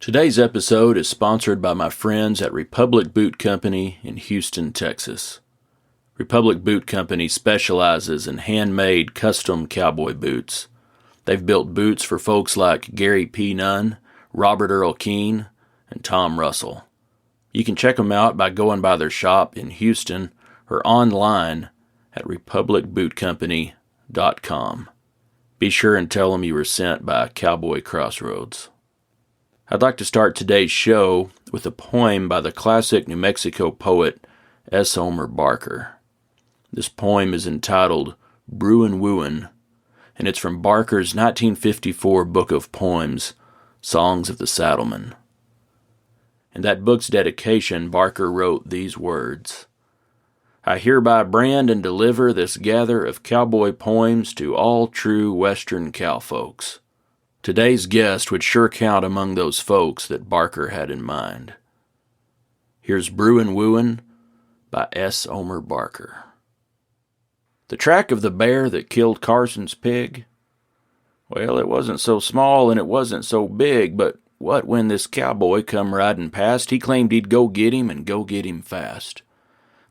Today's episode is sponsored by my friends at Republic Boot Company in Houston, Texas. Republic Boot Company specializes in handmade custom cowboy boots. They've built boots for folks like Gary P. Nunn, Robert Earl Keene, and Tom Russell. You can check them out by going by their shop in Houston or online at republicbootcompany.com. Be sure and tell them you were sent by Cowboy Crossroads. I'd like to start today's show with a poem by the classic New Mexico poet S. Omer Barker. This poem is entitled Brewin' Wooin', and it's from Barker's 1954 book of poems, Songs of the Saddlemen. In that book's dedication, Barker wrote these words: I hereby brand and deliver this gather of cowboy poems to all true Western cowfolks. Today's guest would sure count among those folks that Barker had in mind. Here's Brewin' Wooin' by S. Omer Barker. The track of the bear that killed Carson's pig? Well, it wasn't so small and it wasn't so big, but what when this cowboy come riding past, he claimed he'd go get him and go get him fast.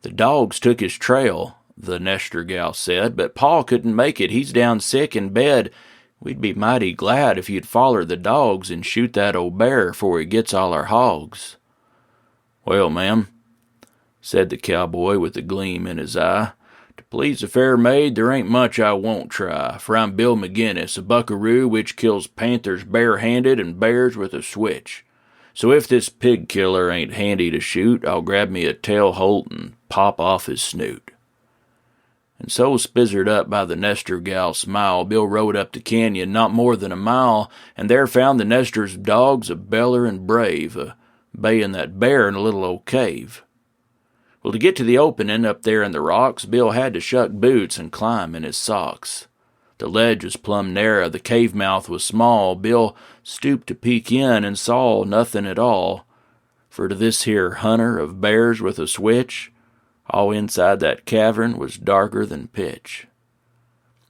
The dogs took his trail, the Nestor gal said, but Paul couldn't make it, he's down sick in bed. We'd be mighty glad if you'd foller the dogs and shoot that old bear 'fore he gets all our hogs. Well, ma'am, said the cowboy with a gleam in his eye, to please the fair maid, there ain't much I won't try, for I'm Bill McGinnis, a buckaroo which kills panthers bare-handed and bears with a switch. So if this pig killer ain't handy to shoot, I'll grab me a tail holt and pop off his snoot. And so spizzered up by the Nestor gal's smile, Bill rode up the canyon not more than a mile, and there found the Nestor's dogs a bellerin' brave, a bayin' that bear in a little old cave. Well, to get to the opening up there in the rocks, Bill had to shuck boots and climb in his socks. The ledge was plumb narrow, the cave mouth was small. Bill stooped to peek in and saw nothing at all, for to this here hunter of bears with a switch, all inside that cavern was darker than pitch.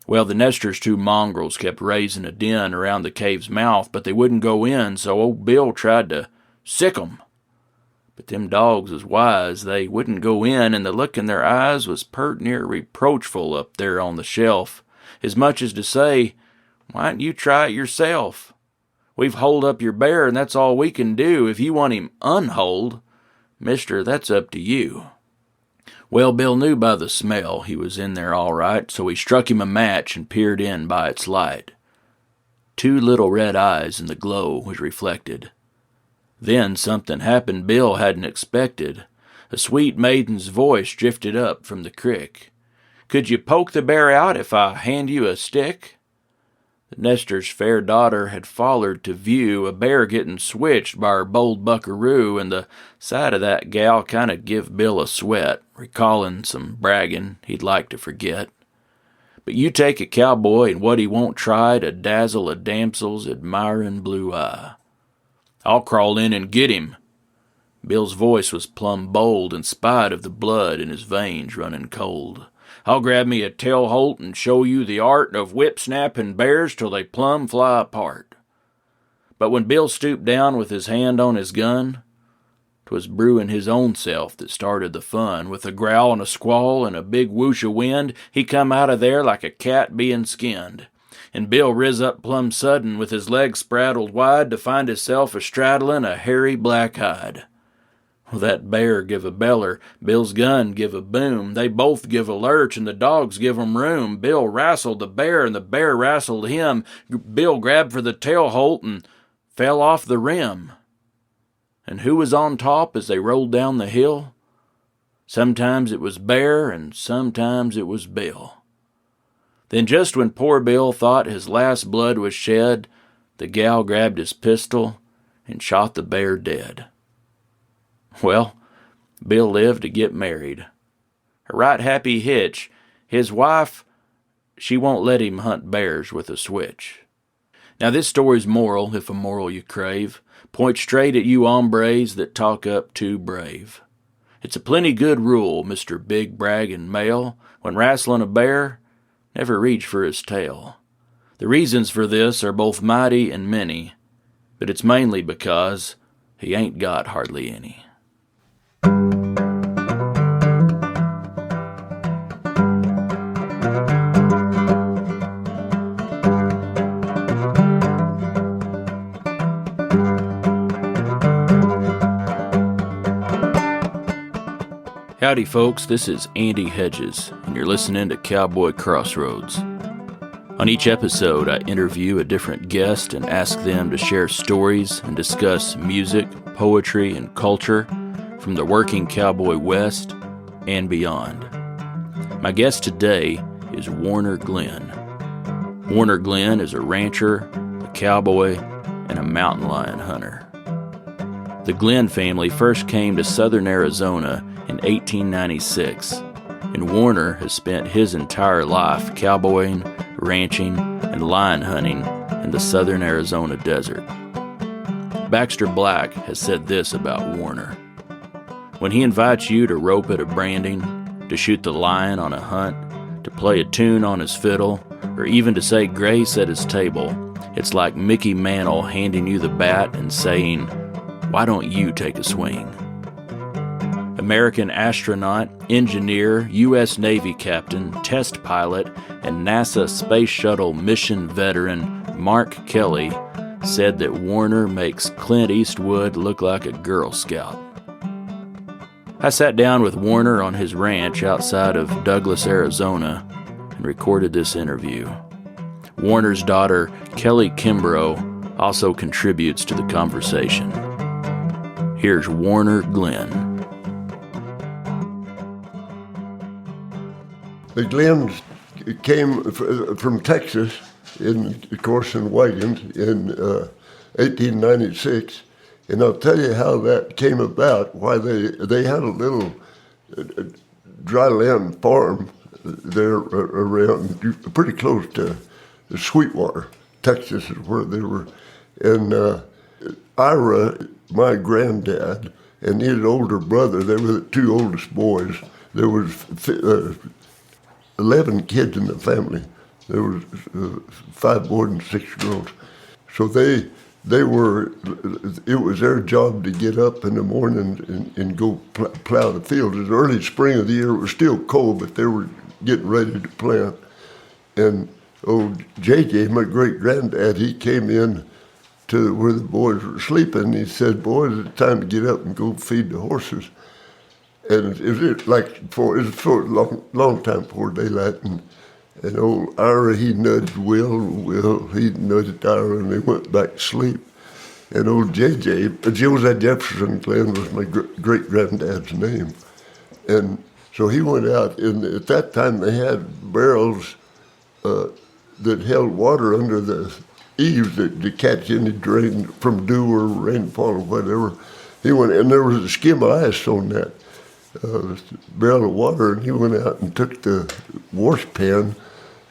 Well, the Nestor's two mongrels kept raising a den around the cave's mouth, but they wouldn't go in, so old Bill tried to sick 'em. But them dogs was wise, they wouldn't go in, and the look in their eyes was pert near reproachful up there on the shelf, as much as to say, why don't you try it yourself? We've holed up your bear, and that's all we can do. If you want him unholed, mister, that's up to you. Well, Bill knew by the smell he was in there all right, so he struck him a match and peered in by its light. Two little red eyes in the glow was reflected. Then something happened Bill hadn't expected. A sweet maiden's voice drifted up from the crick. Could you poke the bear out if I hand you a stick? The Nestor's fair daughter had follered to view a bear getting switched by her bold buckaroo, and the sight of that gal kind of give Bill a sweat, recalling some bragging he'd like to forget. But you take a cowboy and what he won't try to dazzle a damsel's admiring blue eye. I'll crawl in and get him. Bill's voice was plumb bold in spite of the blood in his veins running cold. I'll grab me a tail holt and show you the art of whip-snapping bears till they plumb fly apart. But when Bill stooped down with his hand on his gun, 'twas Brewin' his own self that started the fun. With a growl and a squall and a big whoosh of wind, he come out of there like a cat being skinned. And Bill riz up plumb sudden with his legs spraddled wide to find hisself a-straddlin' a hairy black hide. Well, that bear give a beller, Bill's gun give a boom, they both give a lurch, and the dogs give 'em room. Bill wrastled the bear, and the bear wrastled him. Bill grabbed for the tail holt and fell off the rim. And who was on top as they rolled down the hill? Sometimes it was Bear, and sometimes it was Bill. Then just when poor Bill thought his last blood was shed, the gal grabbed his pistol and shot the bear dead. Well, Bill lived to get married. A right happy hitch. His wife, she won't let him hunt bears with a switch. Now this story's moral, if a moral you crave, points straight at you hombres that talk up too brave. It's a plenty good rule, Mr. Big Braggin' Male, when wrastlin' a bear, never reach for his tail. The reasons for this are both mighty and many, but it's mainly because he ain't got hardly any. Howdy folks, this is Andy Hedges, and you're listening to Cowboy Crossroads. On each episode, I interview a different guest and ask them to share stories and discuss music, poetry, and culture from the working cowboy West and beyond. My guest today is Warner Glenn. Warner Glenn is a rancher, a cowboy, and a mountain lion hunter. The Glenn family first came to southern Arizona in 1896, and Warner has spent his entire life cowboying, ranching, and lion hunting in the southern Arizona desert. Baxter Black has said this about Warner. When he invites you to rope at a branding, to shoot the lion on a hunt, to play a tune on his fiddle, or even to say grace at his table, it's like Mickey Mantle handing you the bat and saying, "Why don't you take a swing?" American astronaut, engineer, U.S. Navy captain, test pilot, and NASA Space Shuttle mission veteran Mark Kelly said that Warner makes Clint Eastwood look like a Girl Scout. I sat down with Warner on his ranch outside of Douglas, Arizona, and recorded this interview. Warner's daughter, Kelly Kimbro, also contributes to the conversation. Here's Warner Glenn. The Glenns came from Texas, in wagons, in 1896, and I'll tell you how that came about. Why they had a little dry land farm there around, pretty close to Sweetwater, Texas, is where they were. And Ira, my granddad, and his older brother, they were the two oldest boys. There was 11 kids in the family. There was 5 boys and 6 girls. So they were, it was their job to get up in the morning and go plow the fields. It was early spring of the year. It was still cold, but they were getting ready to plant. And old JJ, my great-granddad, he came in to where the boys were sleeping. He said, "Boys, it's time to get up and go feed the horses." And it was for a long time before daylight, and old Ira, he nudged Will, he nudged Ira, and they went back to sleep. And old Josiah Jefferson Glenn was my great-granddad's name. And so he went out, and at that time they had barrels that held water under the eaves to catch any drain from dew or rainfall or whatever. He went, and there was a skim of ice on that barrel of water, and he went out and took the wash pan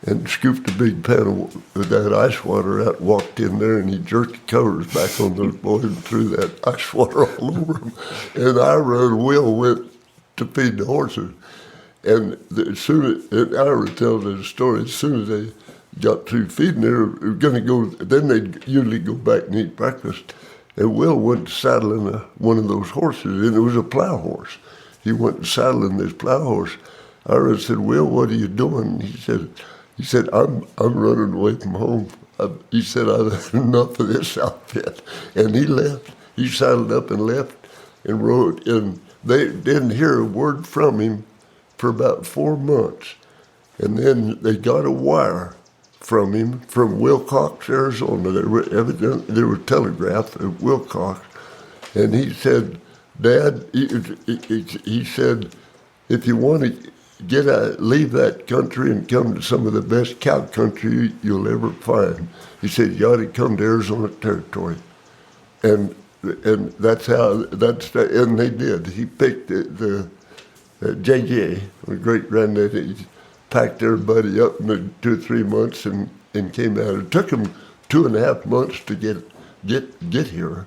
and scooped a big pan of that ice water out, walked in there, and he jerked the covers back on those boys and threw that ice water all over them. And Ira and Will went to feed the horses. And and Ira tells us a story, as soon as they got through feeding, they were going to go, then they'd usually go back and eat breakfast. And Will went saddling one of those horses, and it was a plow horse. He went and saddled in this plow horse. Ira said, "Will, what are you doing?" He said, I'm running away from home. He said, "I've had enough of this outfit." And he left. He saddled up and left and rode. And they didn't hear a word from him for about 4 months. And then they got a wire from him from Wilcox, Arizona. There were telegraphs at Wilcox. And he said, "Dad," he said, "if you want to leave that country and come to some of the best cow country you'll ever find," he said, "you ought to come to Arizona Territory." And that's and they did. He picked the JJ, my great-granddad. He packed everybody up in 2 or 3 months and came out. It took him 2.5 months to get here.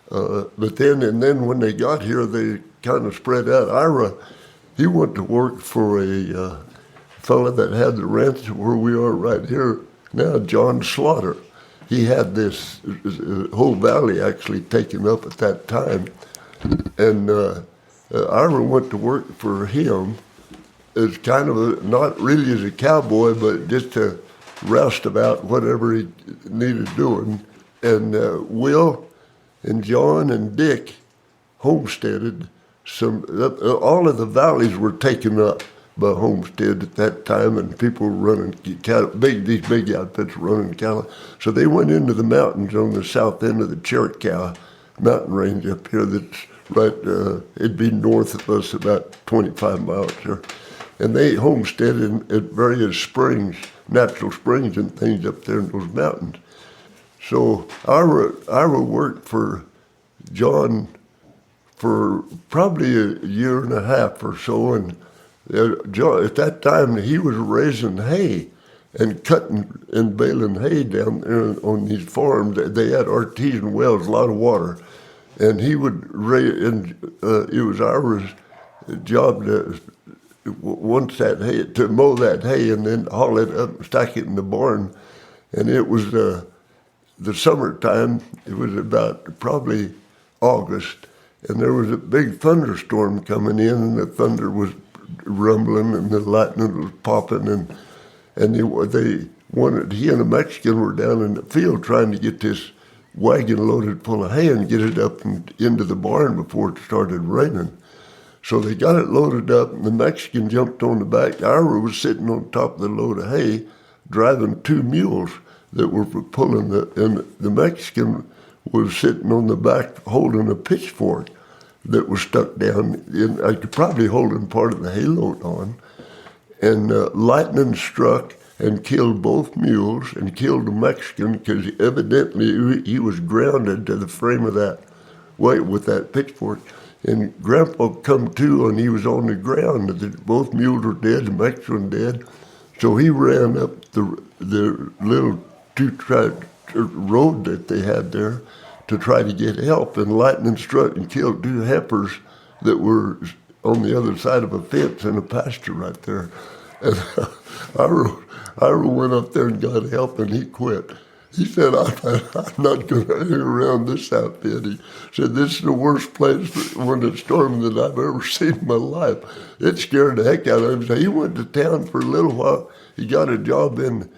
But then when they got here, they kind of spread out. Ira, he went to work for a fella that had the ranch where we are right here now, John Slaughter. he had this whole valley actually taken up at that time. And Ira went to work for him as kind of not really as a cowboy, but just to roust about whatever he needed doing. And Will and John and Dick homesteaded some. All of the valleys were taken up by homestead at that time, and people were running cattle. These big outfits were running cattle. So they went into the mountains on the south end of the Chiricahua mountain range up here. That's right. It'd be north of us about 25 miles there. And they homesteaded at various springs, natural springs and things up there in those mountains. So Ira worked for John for probably a year and a half or so, and John, at that time he was raising hay and cutting and baling hay down there on these farms. They had artesian wells, a lot of water, and he would raise. And it was Ira's job to once that hay, to mow that hay and then haul it up and stack it in the barn. And it was the summertime. It was about probably August, and there was a big thunderstorm coming in, and the thunder was rumbling and the lightning was popping, and he and a Mexican were down in the field trying to get this wagon loaded full of hay and get it up and into the barn before it started raining. So they got it loaded up, and the Mexican jumped on the back. Ira was sitting on top of the load of hay, driving two mules that were pulling and the Mexican was sitting on the back holding a pitchfork that was stuck down in, probably holding part of the hay load on. And lightning struck and killed both mules and killed the Mexican because evidently he was grounded to the frame of that weight with that pitchfork. And Grandpa come to, and he was on the ground. Both mules were dead, the Mexican dead. So he ran up the little two-track road that they had there to try to get help. And lightning struck and killed two heifers that were on the other side of a fence in a pasture right there. And Ira went up there and got help, and he quit. He said, I'm not going to hang around this outfit. He said, this is the worst place when it's storming that I've ever seen in my life. It scared the heck out of him. So he went to town for a little while. He got a job in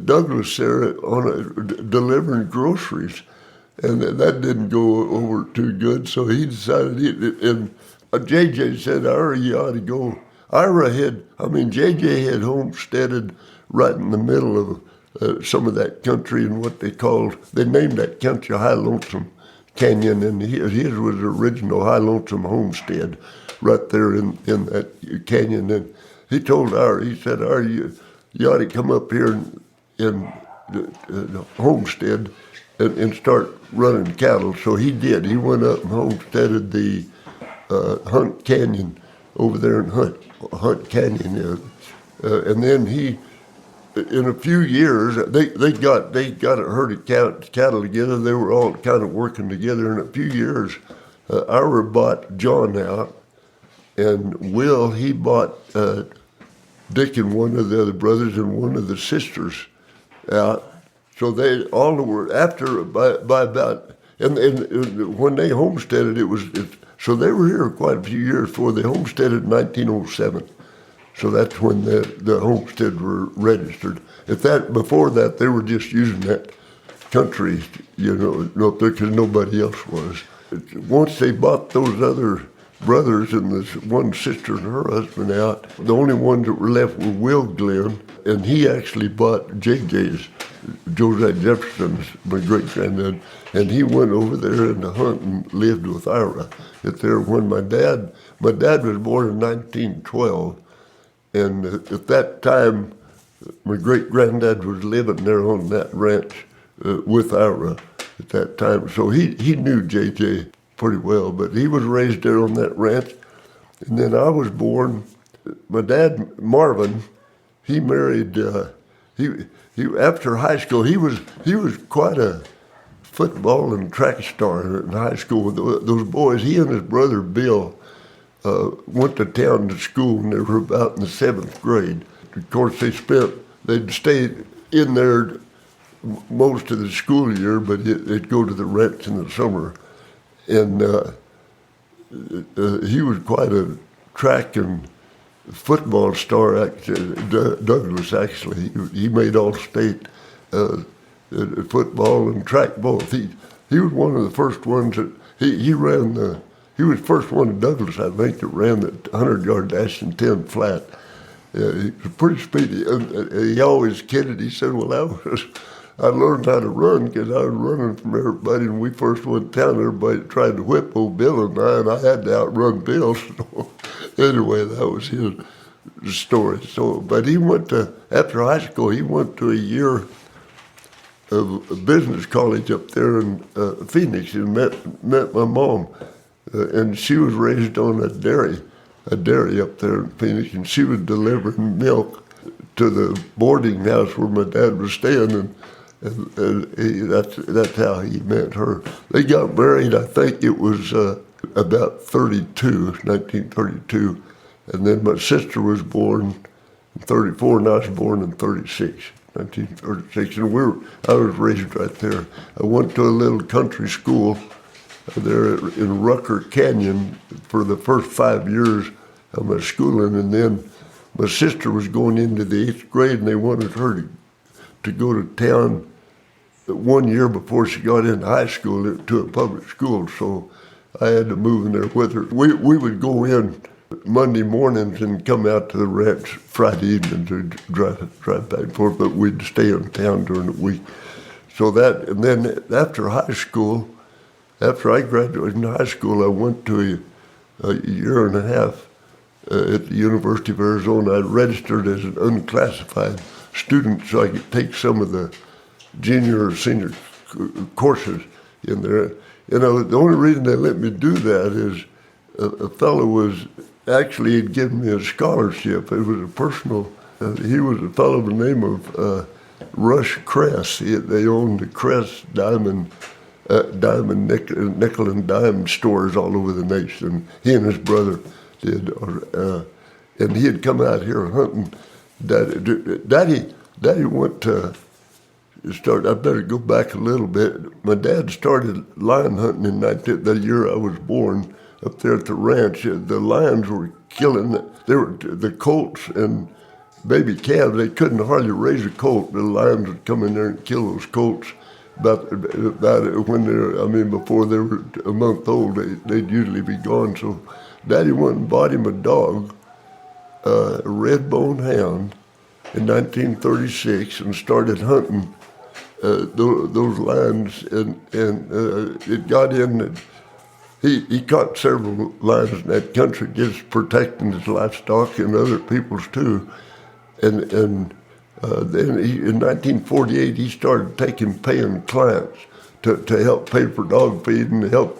Douglas there delivering groceries. And that didn't go over too good. So he decided, and JJ said, Ira, you ought to go. JJ had homesteaded right in the middle of some of that country and what they named that country High Lonesome Canyon, and his was the original High Lonesome homestead right there in that canyon. And he told Ira, he said, Ira, you ought to come up here and homestead and start running cattle. So he did. He went up and homesteaded the Hunt Canyon over there in Hunt Canyon. And then in a few years, they got a herd of cattle together. They were all kind of working together. In a few years, Ira bought John out, and Will, he bought Dick and one of the other brothers and one of the sisters out. So they all were after by about and when they homesteaded, so they were here quite a few years before they homesteaded in 1907. So that's when the homestead were registered. Before that, they were just using that country, up there because nobody else was. Once they bought those other brothers and this one sister and her husband out, the only ones that were left were Will Glenn, and he actually bought JJ's, Josiah Jefferson's, my great-granddad, and he went over there in the Hunt and lived with Ira. When my dad was born in 1912, and at that time, my great-granddad was living there on that ranch with Ira at that time. So he knew JJ pretty well, but he was raised there on that ranch. And then I was born. My dad, Marvin, he married, after high school, he was quite a football and track star in high school. Those boys, he and his brother Bill, went to town to school, and they were about in the 7th grade. Of course, they'd stay in there most of the school year, but it'd go to the ranch in the summer. And he was quite a track and football star, Douglas, actually. He made all-state football and track both. He was one of the first ones that, he was first one in Douglas, I think, that ran the 100-yard dash in 10 flat. He was pretty speedy. And he always kidded. He said, well, I learned how to run because I was running from everybody. And we first went down, everybody tried to whip old Bill and I had to outrun Bill. So anyway, that was his story. So, but he went to, after high school, he went to a year of business college up there in Phoenix and met my mom. And she was raised on a dairy up there in Phoenix, and she was delivering milk to the boarding house where my dad was staying, and that's how he met her. They got married, I think it was about 1932, and then my sister was born in 34, and I was born in 1936, and I was raised right there. I went to a little country school there in Rucker Canyon for the first 5 years of my schooling, and then my sister was going into the 8th grade, and they wanted her to go to town 1 year before she got into high school to a public school, so I had to move in there with her. We would go in Monday mornings and come out to the ranch Friday evening to drive back and forth, but we'd stay in town during the week. So that, and then after high school, after I graduated in high school, I went to a year and a half at the University of Arizona. I registered as an unclassified student so I could take some of the junior or senior courses in there. You know, the only reason they let me do that is a fellow was actually had given me a scholarship. It was a personal, he was a fellow by the name of Rush Kress. They owned the Kress diamond nickel and dime stores all over the nation. He and his brother did, and he had come out here hunting. Daddy went to start. I better go back a little bit. My dad started lion hunting in the year I was born up there at the ranch. The lions were killing. The colts and baby calves. They couldn't hardly raise a colt. The lions would come in there and kill those colts. About when before they were a month old, they'd usually be gone. So Daddy went and bought him a dog, a red-bone hound, in 1936, and started hunting those lions. And it got in. He caught several lions in that country, just protecting his livestock and other people's too. And then in 1948, he started paying clients to help pay for dog feed and help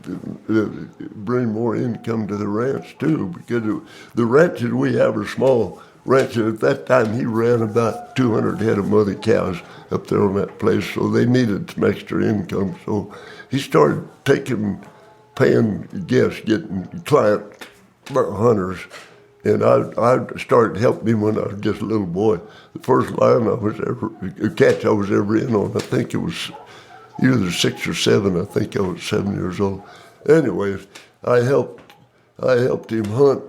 bring more income to the ranch too. Because the ranches we have are small ranches. At that time, he ran about 200 head of mother cows up there on that place, so they needed some extra income. So he started paying guests, getting client hunters. And I started helping him when I was just a little boy. The first lion catch I was ever in on, I think it was either 6 or 7. I think I was 7 years old. Anyways, I helped him hunt,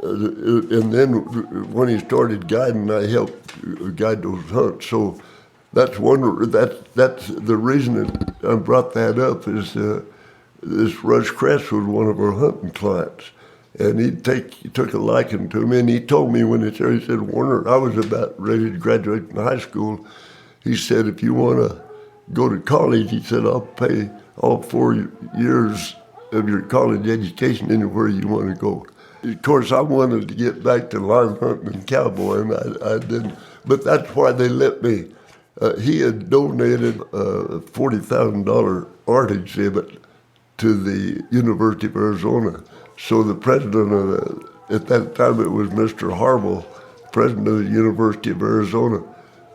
and then when he started guiding, I helped guide those hunts. So that's the reason that I brought that up is this Rush Kress was one of our hunting clients. And he took a liking to me, and he told me when he said, Warner, I was about ready to graduate from high school. He said, if you want to go to college, he said, I'll pay all 4 years of your college education anywhere you want to go. Of course, I wanted to get back to lion hunting and cowboying. I didn't, but that's why they let me. He had donated a $40,000 art exhibit to the University of Arizona. So the president at that time it was Mr. Harville, president of the University of Arizona,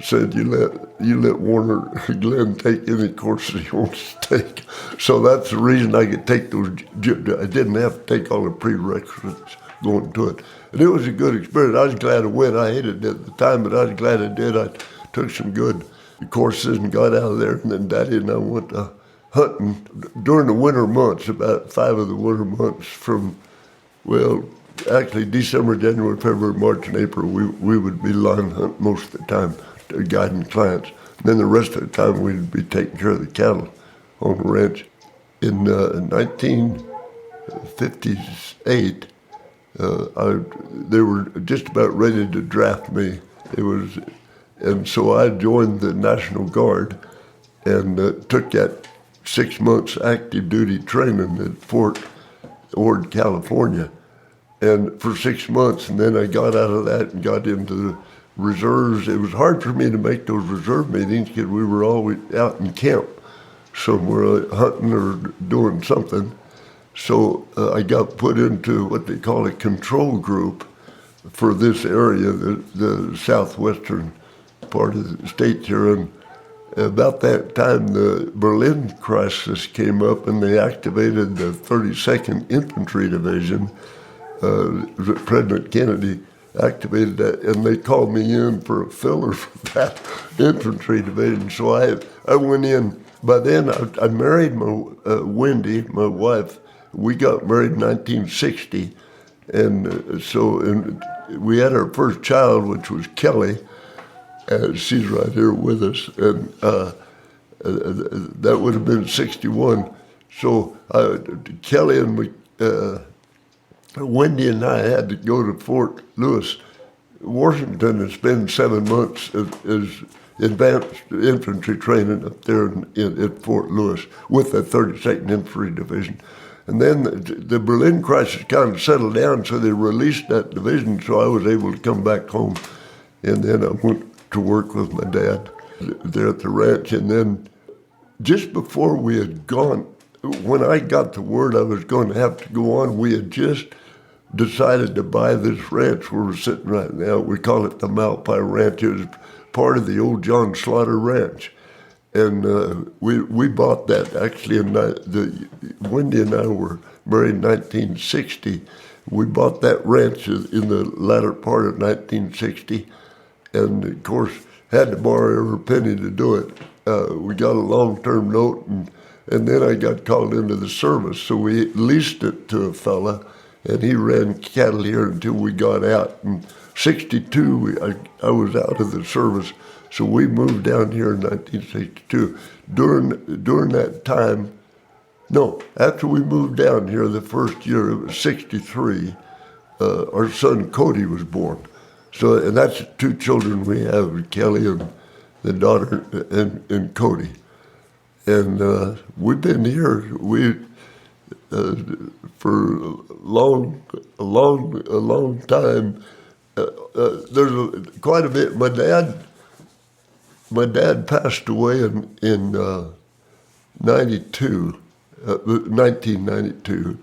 said you let Warner Glenn take any courses he wants to take. So that's the reason I could take those. I didn't have to take all the prerequisites going to it. And it was a good experience. I was glad I went. I hated it at the time, but I was glad I did. I took some good courses and got out of there. And then Daddy and I went hunting during the winter months, about 5 of the winter months from, well, actually December, January, February, March, and April. We would be line hunt most of the time, guiding clients. And then the rest of the time we'd be taking care of the cattle on the ranch. In 1958, they were just about ready to draft me. And so I joined the National Guard and took that 6 months active duty training at Fort Ord, California. And for 6 months, and then I got out of that and got into the reserves. It was hard for me to make those reserve meetings because we were always out in camp somewhere hunting or doing something. So I got put into what they call a control group for this area, the southwestern part of the state here. And about that time, the Berlin crisis came up, and they activated the 32nd Infantry Division. President Kennedy activated that, and they called me in for a filler for that infantry division. So I went in. By then, I married Wendy, my wife. We got married in 1960, and we had our first child, which was Kelly. She's right here with us, and that would have been 61. So Kelly and Wendy and I had to go to Fort Lewis, Washington, and spend 7 months as advanced infantry training up there at Fort Lewis with the 32nd Infantry Division. And then the Berlin crisis kind of settled down, so they released that division, so I was able to come back home. And then I went to work with my dad there at the ranch. And then just before we had gone, when I got the word I was going to have to go on, we had just decided to buy this ranch where we're sitting right now. We call it the Malpai Ranch. It was part of the old John Slaughter Ranch. And we bought that actually. Wendy and I were married in 1960. We bought that ranch in the latter part of 1960. And of course, had to borrow every penny to do it. We got a long-term note, and then I got called into the service. So we leased it to a fella, and he ran cattle here until we got out. In '62, I was out of the service, so we moved down here in 1962. During that time, after we moved down here the first year, it was '63, our son Cody was born. So, and that's 2 children we have, Kelly and the daughter and Cody. And we've been here for a long time. There's quite a bit. My dad passed away in 1992.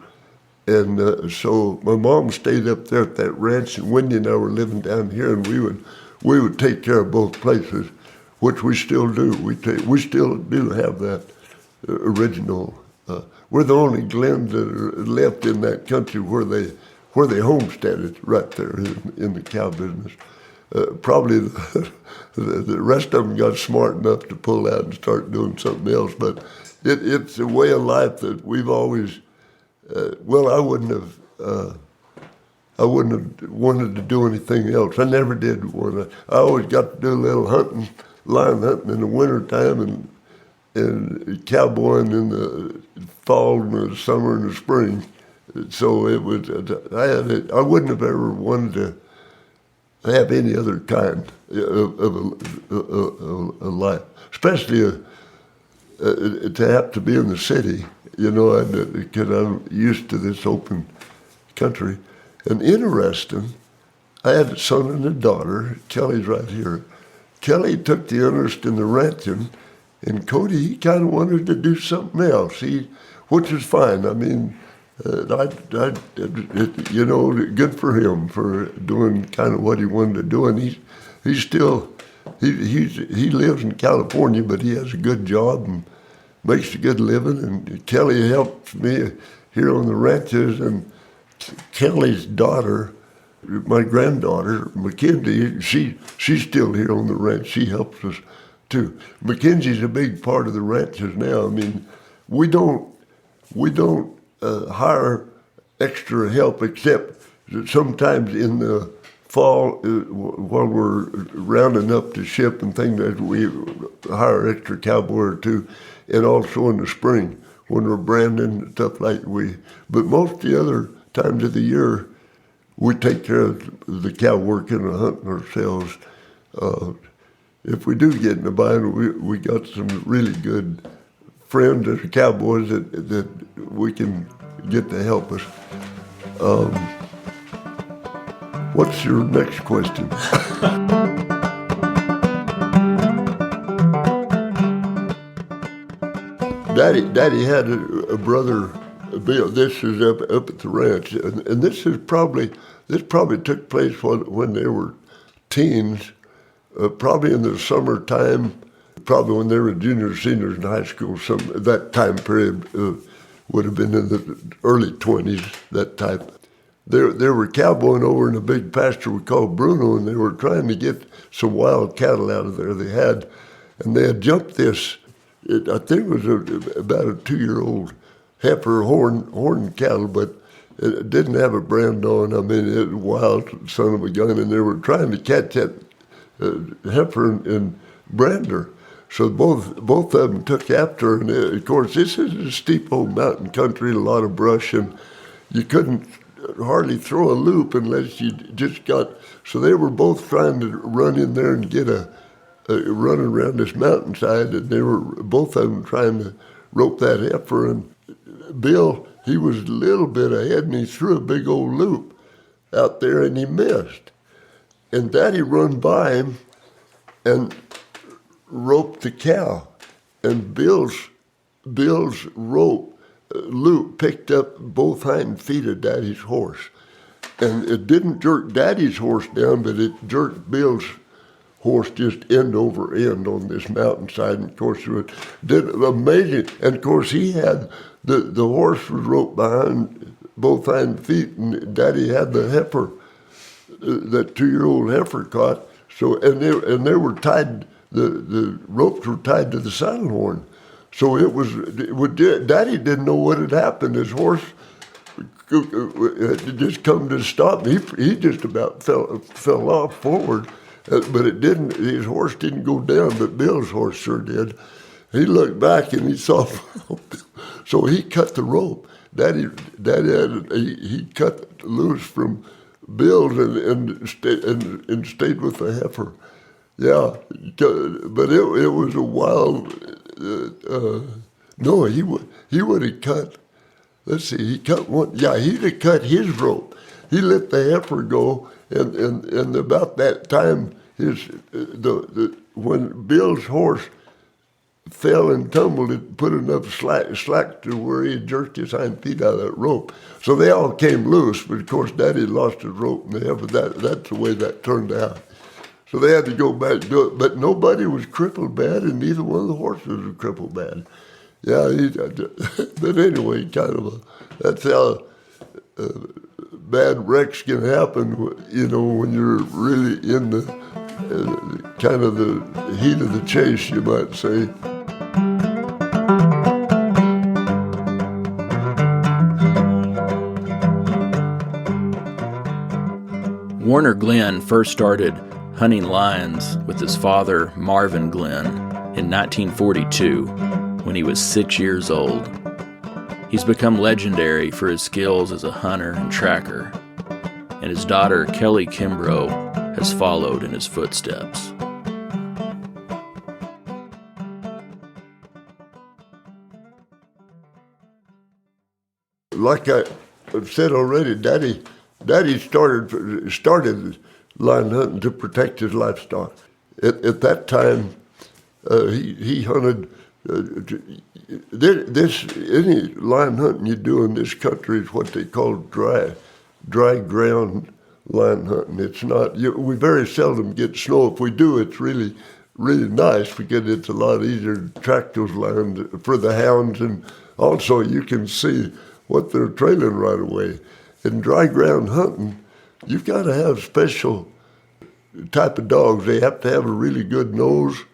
And so my mom stayed up there at that ranch, and Wendy and I were living down here, and we would take care of both places, which we still do. We still do have that original. We're the only Glens that are left in that country where they homesteaded right there in the cow business. Probably the rest of them got smart enough to pull out and start doing something else, but it's a way of life that we've always. I wouldn't have wanted to do anything else. I never did want to. I always got to do a little hunting, line hunting in the wintertime and cowboying in the fall and the summer and the spring. So it was. I wouldn't have ever wanted to have any other kind of a life, especially to have to be in the city. Because I'm used to this open country. And interesting, I had a son and a daughter. Kelly's right here. Kelly took the interest in the ranching, and Cody, he kind of wanted to do something else, which is fine. I mean, good for him for doing kind of what he wanted to do. And he lives in California, but he has a good job and makes a good living, and Kelly helps me here on the ranches. And Kelly's daughter, my granddaughter, Mackenzie, she's still here on the ranch. She helps us too. McKenzie's a big part of the ranches now. I mean, we don't hire extra help except sometimes in the fall while we're rounding up to ship and things that we hire extra cowboy or two, and also in the spring when we're branding and stuff like but most of the other times of the year we take care of the cow working and hunting ourselves. If we do get in a bind, we got some really good friends as cowboys that we can get to help us. What's your next question? Daddy had a brother, Bill. This is up at the ranch, and this probably took place when they were teens, probably in the summertime, probably when they were juniors, seniors in high school. That time period would have been in the early 20s. That type. They were cowboying over in a big pasture we called Bruno, and they were trying to get some wild cattle out of there. They had jumped this. I think it was about a 2-year-old heifer horn cattle, but it didn't have a brand on. I mean, it was a wild son of a gun, and they were trying to catch that heifer and brand her. So both of them took after her, and of course this is a steep old mountain country, a lot of brush, and you couldn't hardly throw a loop unless you just got. So they were both trying to run in there and get run around this mountainside, and they were both of them trying to rope that heifer. And Bill, he was a little bit ahead, and he threw a big old loop out there, and he missed. And Daddy run by him and roped the cow, and Bill's rope loop picked up both hind feet of Daddy's horse, and it didn't jerk Daddy's horse down, but it jerked Bill's horse just end over end on this mountainside. And of course it did amazing. And of course he had the horse was roped behind both hind feet, and Daddy had the heifer, that 2-year-old heifer caught. So and they were tied. The ropes were tied to the saddle horn. So Daddy didn't know what had happened. His horse had just come to stop. He just about fell off forward, but it didn't. His horse didn't go down, but Bill's horse sure did. He looked back and he saw, so he cut the rope. Daddy he cut loose from Bill's and stayed with the heifer. Yeah, but it was a wild. No, he would have cut. Let's see, he cut one. Yeah, he'd have cut his rope. He let the heifer go, and about that time, when Bill's horse fell and tumbled, it put enough slack to where he had jerked his hind feet out of that rope. So they all came loose, but of course Daddy lost his rope in the heifer. That's the way that turned out. So they had to go back and do it, but nobody was crippled bad, and neither one of the horses was crippled bad. Yeah, but anyway, that's how bad wrecks can happen, when you're really in the kind of the heat of the chase, you might say. Warner Glenn first started hunting lions with his father, Marvin Glenn, in 1942 when he was 6 years old. He's become legendary for his skills as a hunter and tracker, and his daughter, Kelly Kimbro, has followed in his footsteps. Like I've said already, Daddy started lion hunting to protect his livestock. At that time, he hunted. Any lion hunting you do in this country is what they call dry ground lion hunting. It's not. We very seldom get snow. If we do, it's really, really nice because it's a lot easier to track those lions for the hounds, and also you can see what they're trailing right away. In dry ground hunting, you've got to have special type of dogs. They have to have a really good nose.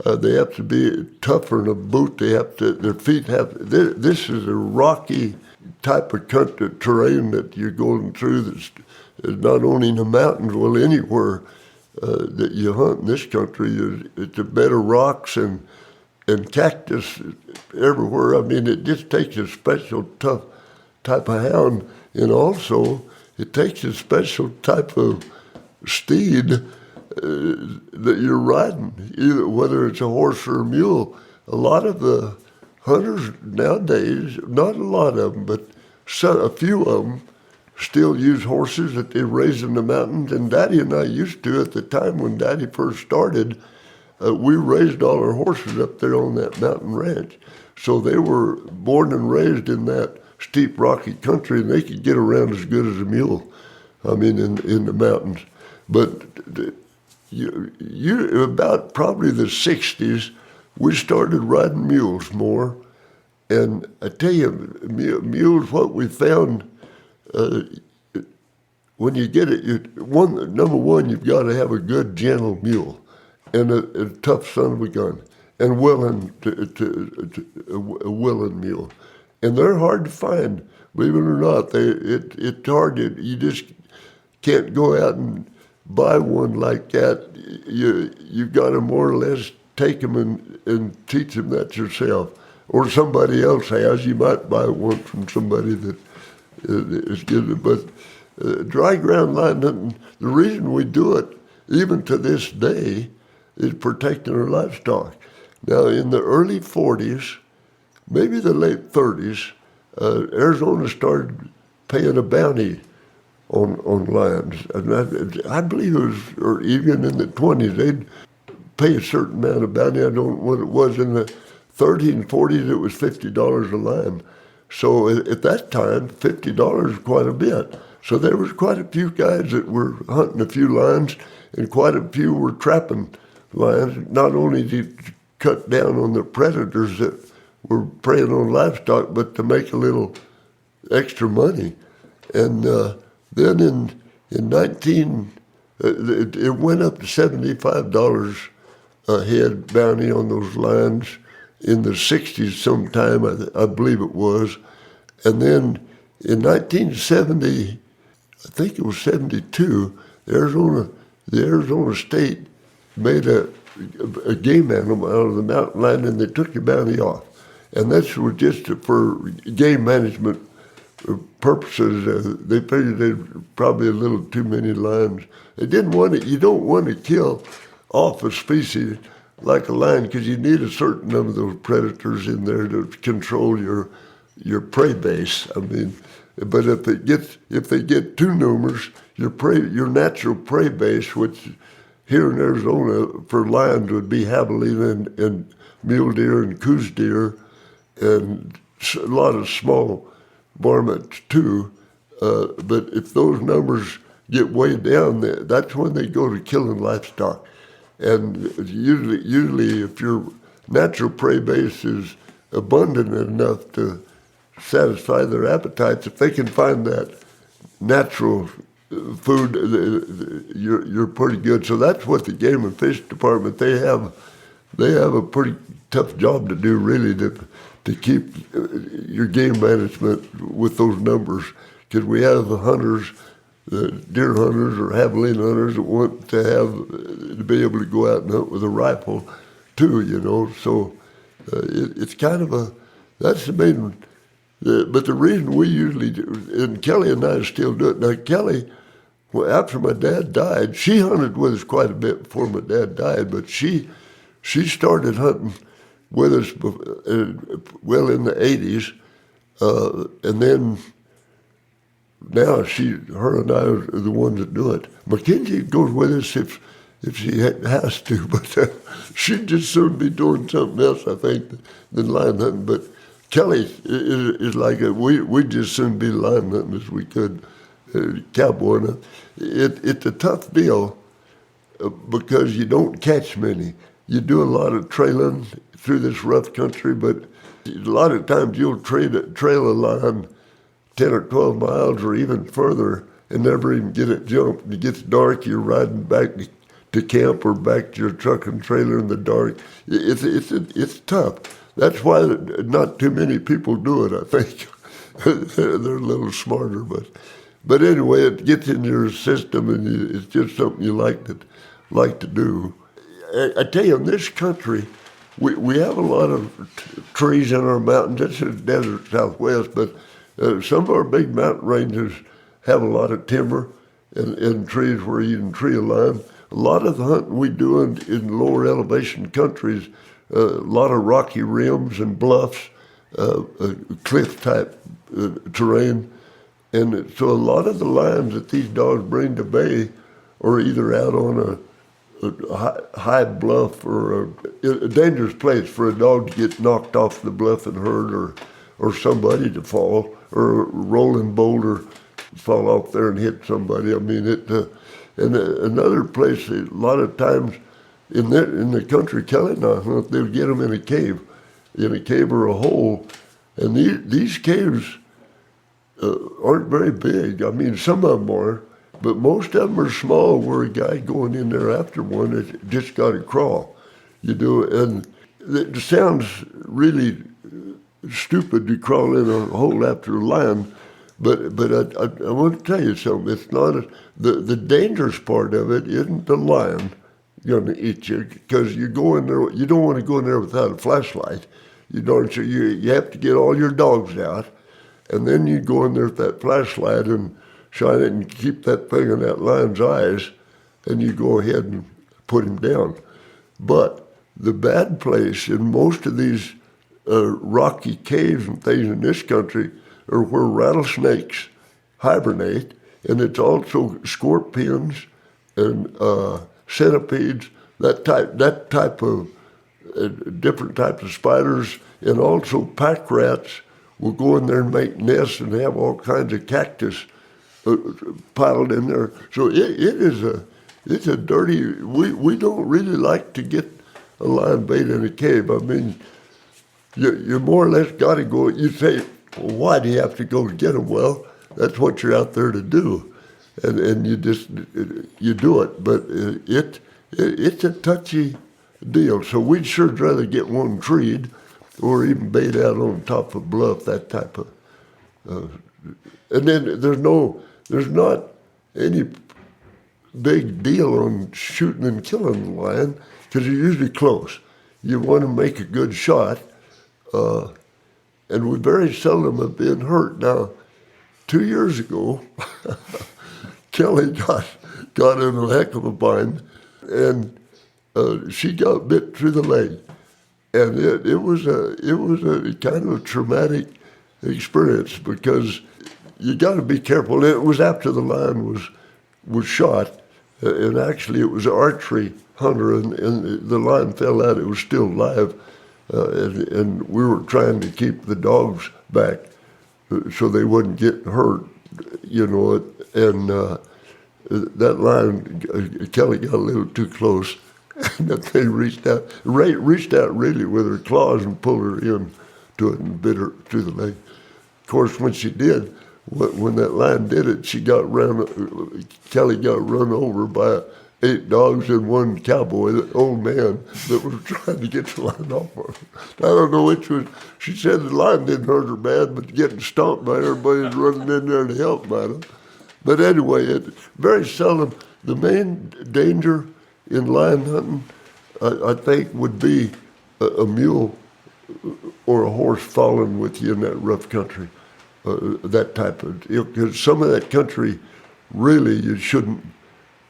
They have to be tougher in a boot. Their feet this is a rocky type of country terrain that you're going through that's not only in the mountains, well, anywhere that you hunt in this country, it's a bed of rocks and cactus everywhere. I mean, it just takes a special tough type of hound, and also it takes a special type of steed that you're riding, either whether it's a horse or a mule. A lot of the hunters nowadays, not a lot of them, but a few of them still use horses that they raise in the mountains. And Daddy and I used to at the time when Daddy first started. We raised all our horses up there on that mountain ranch. So they were born and raised in that steep, rocky country, and they could get around as good as a mule, I mean, in the mountains. But you about probably the 60s, we started riding mules more. And I tell you, mules, what we found, when you get it, number one, you've got to have a good, gentle mule and a tough son of a gun, and a willing mule. And they're hard to find, believe it or not. It's hard. You just can't go out and buy one like that. You've got to more or less take them and teach them that yourself. Or somebody else has. You might buy one from somebody that is good. But dry ground line hunting, the reason we do it, even to this day, is protecting our livestock. Now, in the early 40s, maybe the late 30s, Arizona started paying a bounty on lions. And I believe it was, or even in the 20s, they'd pay a certain amount of bounty. I don't know what it was. In the 30s and 40s, it was $50 a lion. So at that time, $50 was quite a bit. So there was quite a few guys that were hunting a few lions, and quite a few were trapping lions, not only to cut down on the predators that were preying on livestock, but to make a little extra money. And then in it went up to $75 a head bounty on those lions in the 60s sometime, I believe it was. And then in 1970, I think it was 72, the Arizona state made a game animal out of the mountain lion, and they took the bounty off. And this was just for game management purposes. They figured there were probably a little too many lions. They didn't want it. You don't want to kill off a species like a lion, because you need a certain number of those predators in there to control your prey base. I mean, but if they get too numerous, your natural prey base, which here in Arizona for lions would be javelina and mule deer and coos deer, and a lot of small varmints too. But if those numbers get way down, that's when they go to killing livestock. And usually if your natural prey base is abundant enough to satisfy their appetites, if they can find that natural food, you're pretty good. So that's what the Game and Fish Department, they have a pretty tough job to do, really, to keep your game management with those numbers, because we have the hunters, the deer hunters or javelina hunters that want to be able to go out and hunt with a rifle too, So it's kind of that's the main. But the reason we usually do, and Kelly and I still do it. Now Kelly, after my dad died, she hunted with us quite a bit before my dad died, but she started hunting with us well in the 80s, and then now her and I are the ones that do it. Mackenzie goes with us if she has to, but she'd just soon be doing something else, I think, than lion hunting. But Kelly is like we'd just soon be lion hunting as we could cowboy. It's a tough deal because you don't catch many. You do a lot of trailing through this rough country, but a lot of times you'll trail a lion 10 or 12 miles or even further and never even get it jumped. It gets dark, you're riding back to camp or back to your truck and trailer in the dark. It's tough. That's why not too many people do it, I think. They're a little smarter, but anyway, it gets in your system, and it's just something you like to do. I tell you, in this country, we have a lot of trees in our mountains. This is desert Southwest, but some of our big mountain ranges have a lot of timber and trees where you can tree a line. A lot of the hunting we do in lower elevation countries, a lot of rocky rims and bluffs, cliff-type terrain. And so a lot of the lines that these dogs bring to bay are either out on a high bluff or a dangerous place for a dog to get knocked off the bluff and hurt, or somebody to fall, or a rolling boulder fall off there and hit somebody. I mean, and another place, a lot of times in the country Kelly and I hunt, they'll get them in a cave or a hole, and these caves aren't very big. I mean, some of them are, but most of them are small, where a guy going in there after one has just got to crawl, and it sounds really stupid to crawl in a hole after a lion, but I want to tell you something. It's not the dangerous part of it isn't the lion going to eat you, because you go in there. You don't want to go in there without a flashlight. You have to get all your dogs out, and then you go in there with that flashlight and shine it and keep that thing in that lion's eyes, and you go ahead and put him down. But the bad place in most of these rocky caves and things in this country are where rattlesnakes hibernate, and it's also scorpions and centipedes, that type of different types of spiders, and also pack rats will go in there and make nests and have all kinds of cactus piled in there. So it's a dirty. We don't really like to get a lion bait in a cave. I mean, you more or less got to go. You say, well, why do you have to go to get them? Well, that's what you're out there to do, and you do it. But it's a touchy deal. So we'd sure rather get one treed, or even bait out on top of a bluff, that type of. And then there's not any big deal on shooting and killing the lion, because you're usually close. You want to make a good shot, and we very seldom have been hurt. Now, 2 years ago, Kelly got in a heck of a bind, and she got bit through the leg, and it was a kind of a traumatic experience, because you got to be careful. It was after the lion was shot, and actually it was an archery hunter, and the lion fell out. It was still alive, and we were trying to keep the dogs back so they wouldn't get hurt, and that lion, Kelly got a little too close, and that thing reached out really with her claws and pulled her in to it and bit her through the leg. Of course, when she did, when that lion did it, Kelly got run over by 8 dogs and one cowboy, the old man, that was trying to get the lion off her. I don't know which was. She said the lion didn't hurt her bad, but getting stomped by everybody was running in there to help by them. But anyway, very seldom. The main danger in lion hunting, I think, would be a mule or a horse falling with you in that rough country. That type of, because some of that country, really, you shouldn't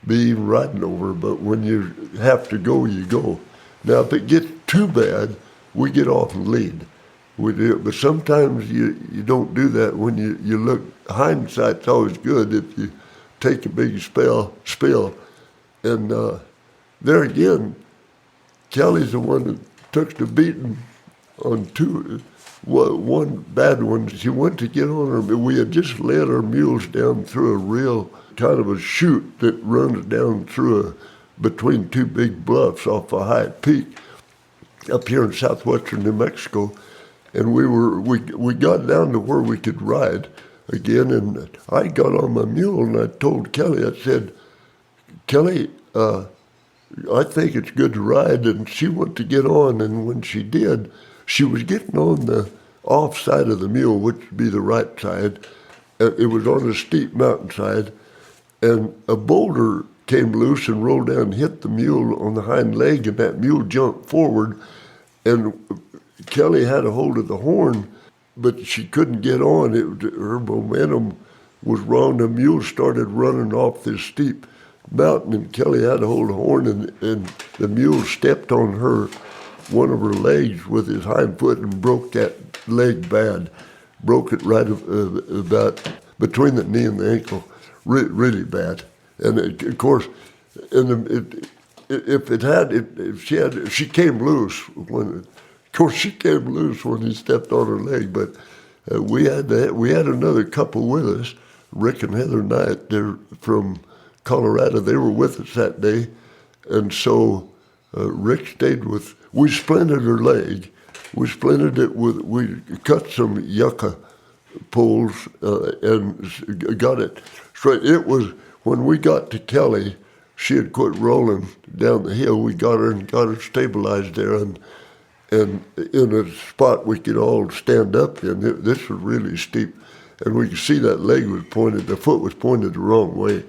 be even riding over, but when you have to go, you go. Now, if it gets too bad, we get off and lead. We do, but sometimes you don't do that. When you look, hindsight's always good if you take a big spill. And there again, Kelly's the one that took the beating on one bad one. She went to get on her. We had just led our mules down through a real kind of a chute that runs down through between 2 big bluffs off a high peak up here in southwestern New Mexico, and we got down to where we could ride again. And I got on my mule and I told Kelly, I said, Kelly, I think it's good to ride, and she wanted to get on, and when she did, she was getting on the off side of the mule, which would be the right side. It was on a steep mountainside, and a boulder came loose and rolled down and hit the mule on the hind leg, and that mule jumped forward, and Kelly had a hold of the horn, but she couldn't get on. Her momentum was wrong. The mule started running off this steep mountain, and Kelly had a hold of the horn, and the mule stepped on one of her legs with his hind foot and broke that leg bad. Broke it right about between the knee and the ankle, really bad. And of course, she came loose when she came loose when he stepped on her leg. But we had another couple with us, Rick and Heather Knight. They're from Colorado. They were with us that day, and so Rick stayed with. We splintered her leg. We splintered it we cut some yucca poles and got it straight. It was when we got to Kelly, she had quit rolling down the hill. We got her stabilized there, and in a spot we could all stand up in. This was really steep, and we could see that leg was pointed. The foot was pointed the wrong way.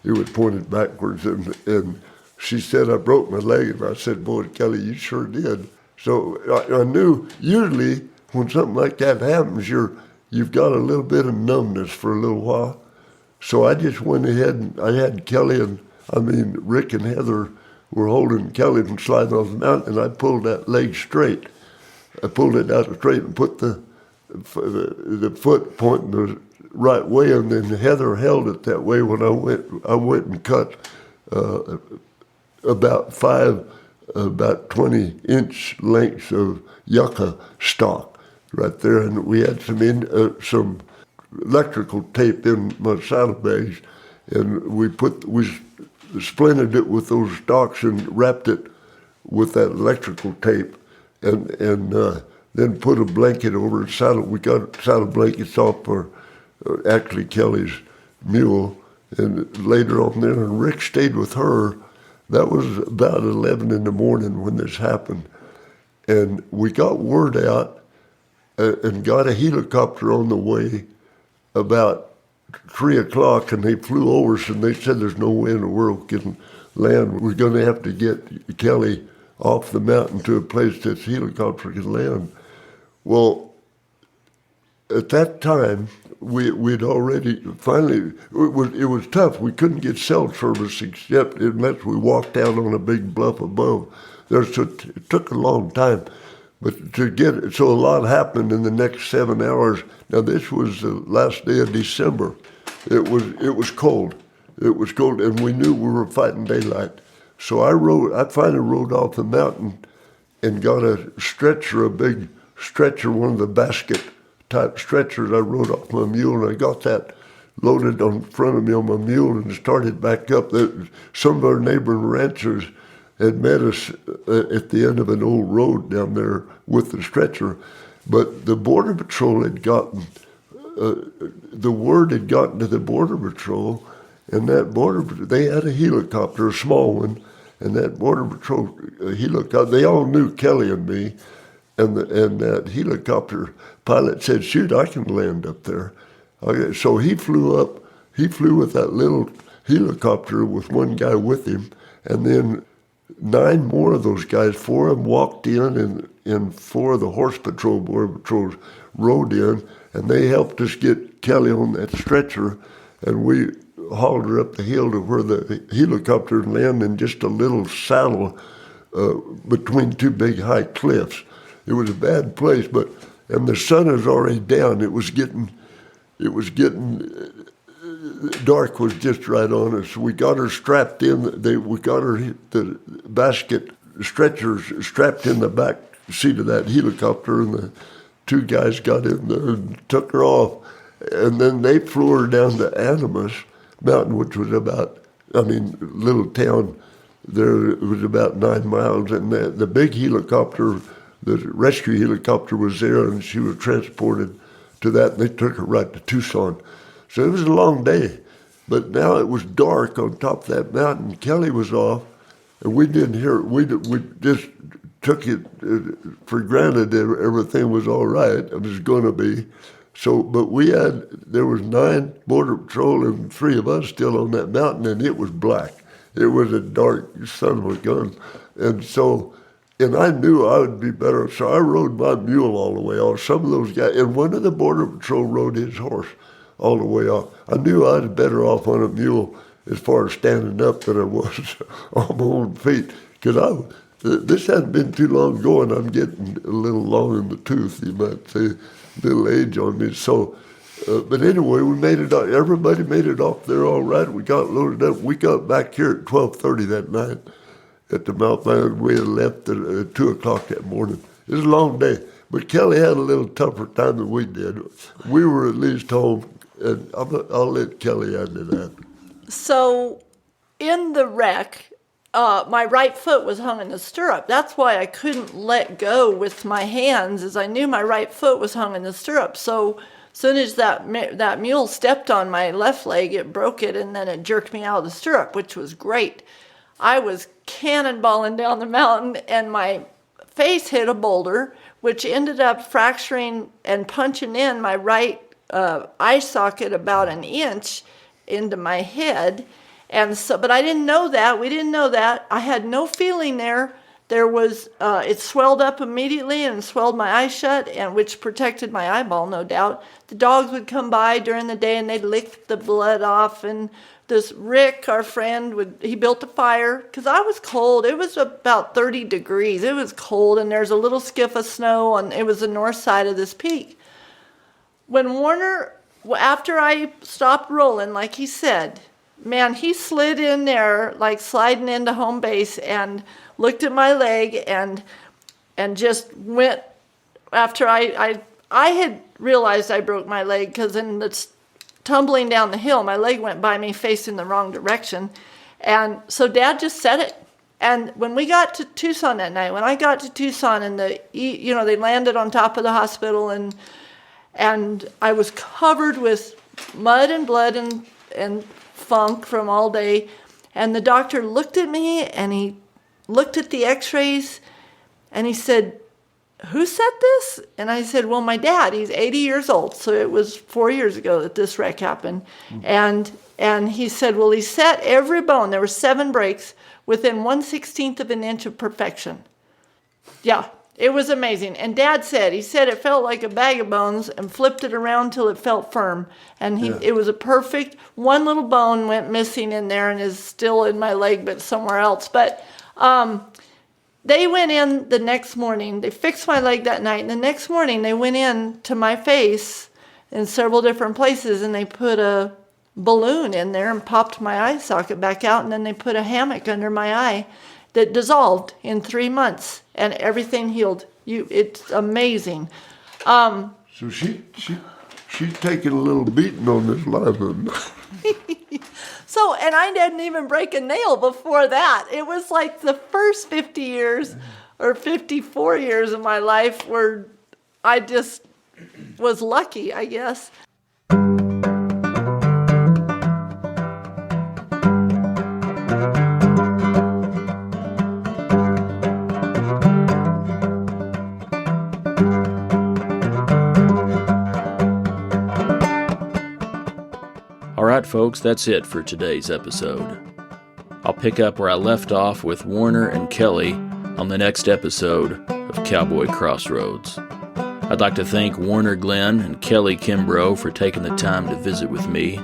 It was pointed backwards, and she said, "I broke my leg," and I said, "Boy, Kelly, you sure did." So I knew usually when something like that happens, you've got a little bit of numbness for a little while. So I just went ahead and I had Kelly Rick and Heather were holding Kelly from sliding off the mountain, and I pulled that leg straight. I pulled it out straight and put the foot pointing the right way, and then Heather held it that way. When I went and cut about 20-inch lengths of yucca stalk right there, and we had some electrical tape in my saddlebags, and we splintered it with those stalks and wrapped it with that electrical tape, and then put a blanket over the saddle. We got saddle blankets off for actually Kelly's mule, and later on there, and Rick stayed with her. That was about 11 in the morning when this happened. And we got word out and got a helicopter on the way about 3 o'clock, and they flew over us, and they said there's no way in the world we can land. We're going to have to get Kelly off the mountain to a place that the helicopter can land. Well, at that time, we'd already finally. It was tough. We couldn't get cell service except unless we walked out on a big bluff above. It took a long time, but to get it. So a lot happened in the next 7 hours. Now this was the last day of December. It was cold. It was cold, and we knew we were fighting daylight. So I finally rode off the mountain and got a stretcher, a big stretcher, one of the basket type stretchers. I rode off my mule, and I got that loaded on front of me on my mule and started back up. Some of our neighboring ranchers had met us at the end of an old road down there with the stretcher, but the Border Patrol had gotten, the word had gotten to the Border Patrol, and they had a helicopter, a small one, and that Border Patrol helicopter, they all knew Kelly and me, and that helicopter pilot said, "Shoot, I can land up there." Okay, so he flew up. He flew with that little helicopter with one guy with him, and then 9 more of those guys, 4 of them walked in, and 4 of the horse patrol, Border Patrols, rode in, and they helped us get Kelly on that stretcher, and we hauled her up the hill to where the helicopter landed in just a little saddle between 2 big high cliffs. It was a bad place, and the sun was already down. It was getting dark was just right on us. We got her strapped in. We got her the basket stretchers strapped in the back seat of that helicopter, and the 2 guys got in there and took her off. And then they flew her down to Animas Mountain, which was little town there. It was about 9 miles, and the big helicopter, the rescue helicopter, was there, and she was transported to that, and they took her right to Tucson. So it was a long day, but now it was dark on top of that mountain. Kelly was off. And we didn't hear it. We just took it for granted that everything was all right. It was going to be. So, but there was 9 Border Patrol and 3 of us still on that mountain, and it was black. It was a dark son of a gun. And so, and I knew I would be better, so I rode my mule all the way off. Some of those guys, and one of the Border Patrol rode his horse all the way off. I knew I was better off on a mule as far as standing up than I was on my own feet. Because this hadn't been too long ago, and I'm getting a little long in the tooth, you might say, a little age on me. So, but anyway, we made it. Everybody made it off there all right. We got loaded up. We got back here at 12:30 that night at the Mount Mountain. We had left at 2 o'clock that morning. It was a long day, but Kelly had a little tougher time than we did. We were at least home, and I'll let Kelly add to that. So, in the wreck, my right foot was hung in the stirrup. That's why I couldn't let go with my hands, as I knew my right foot was hung in the stirrup. So, as soon as that mule stepped on my left leg, it broke it, and then it jerked me out of the stirrup, which was great. I was cannonballing down the mountain, and my face hit a boulder, which ended up fracturing and punching in my right eye socket about an inch into my head. And so, but I didn't know that. We didn't know that. I had no feeling there. There was, it swelled up immediately and swelled my eye shut, and which protected my eyeball, no doubt. The dogs would come by during the day and they'd lick the blood off. And this Rick, our friend, he built a fire because I was cold. It was about 30 degrees. It was cold, and there's a little skiff of snow it was the north side of this peak. When Warner, after I stopped rolling, like he said, man, he slid in there like sliding into home base and looked at my leg and just went after I had realized I broke my leg because in the tumbling down the hill, my leg went by me facing the wrong direction. And so Dad just said it. And when we got to Tucson that night, when I got to Tucson and they landed on top of the hospital and I was covered with mud and blood and funk from all day. And the doctor looked at me and he looked at the x-rays and he said, "Who said this?" And I said, "Well, my dad, he's 80 years old." So it was 4 years ago that this wreck happened. Mm-hmm. And he said, "Well, he set every bone." There were 7 breaks within 1/16 of an inch of perfection. Yeah, it was amazing. And Dad said, he said it felt like a bag of bones and flipped it around till it felt firm. And it was a perfect, one little bone went missing in there and is still in my leg, but somewhere else. But they went in the next morning. They fixed my leg that night. And the next morning, they went in to my face in several different places, and they put a balloon in there and popped my eye socket back out. And then they put a hammock under my eye that dissolved in 3 months, and everything healed. It's amazing. So she's taking a little beating on this live. So, and I didn't even break a nail before that. It was like the first 50 years or 54 years of my life where I just was lucky, I guess. Alright folks, that's it for today's episode. I'll pick up where I left off with Warner and Kelly on the next episode of Cowboy Crossroads. I'd like to thank Warner Glenn and Kelly Kimbro for taking the time to visit with me.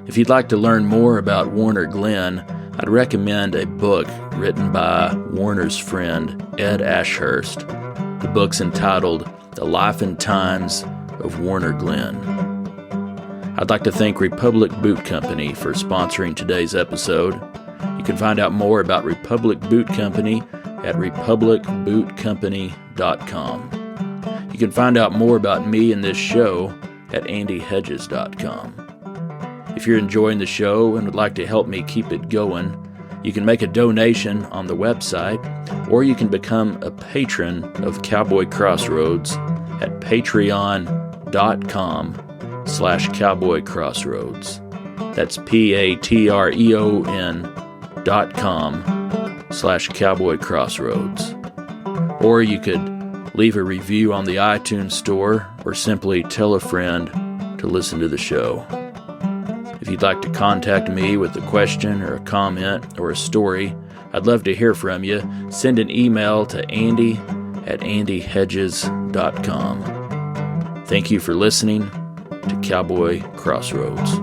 If you'd like to learn more about Warner Glenn, I'd recommend a book written by Warner's friend Ed Ashurst. The book's entitled The Life and Times of Warner Glenn. I'd like to thank Republic Boot Company for sponsoring today's episode. You can find out more about Republic Boot Company at republicbootcompany.com. You can find out more about me and this show at andyhedges.com. If you're enjoying the show and would like to help me keep it going, you can make a donation on the website, or you can become a patron of Cowboy Crossroads at patreon.com/Cowboy Crossroads. That's patreon.com/Cowboy anchor.fm/Cowboy Crossroads. Or you could leave a review on the iTunes store or simply tell a friend to listen to the show. If you'd like to contact me with a question or a comment or a story, I'd love to hear from you. Send an email to andy@andyhedges.com. Thank you for listening to Cowboy Crossroads.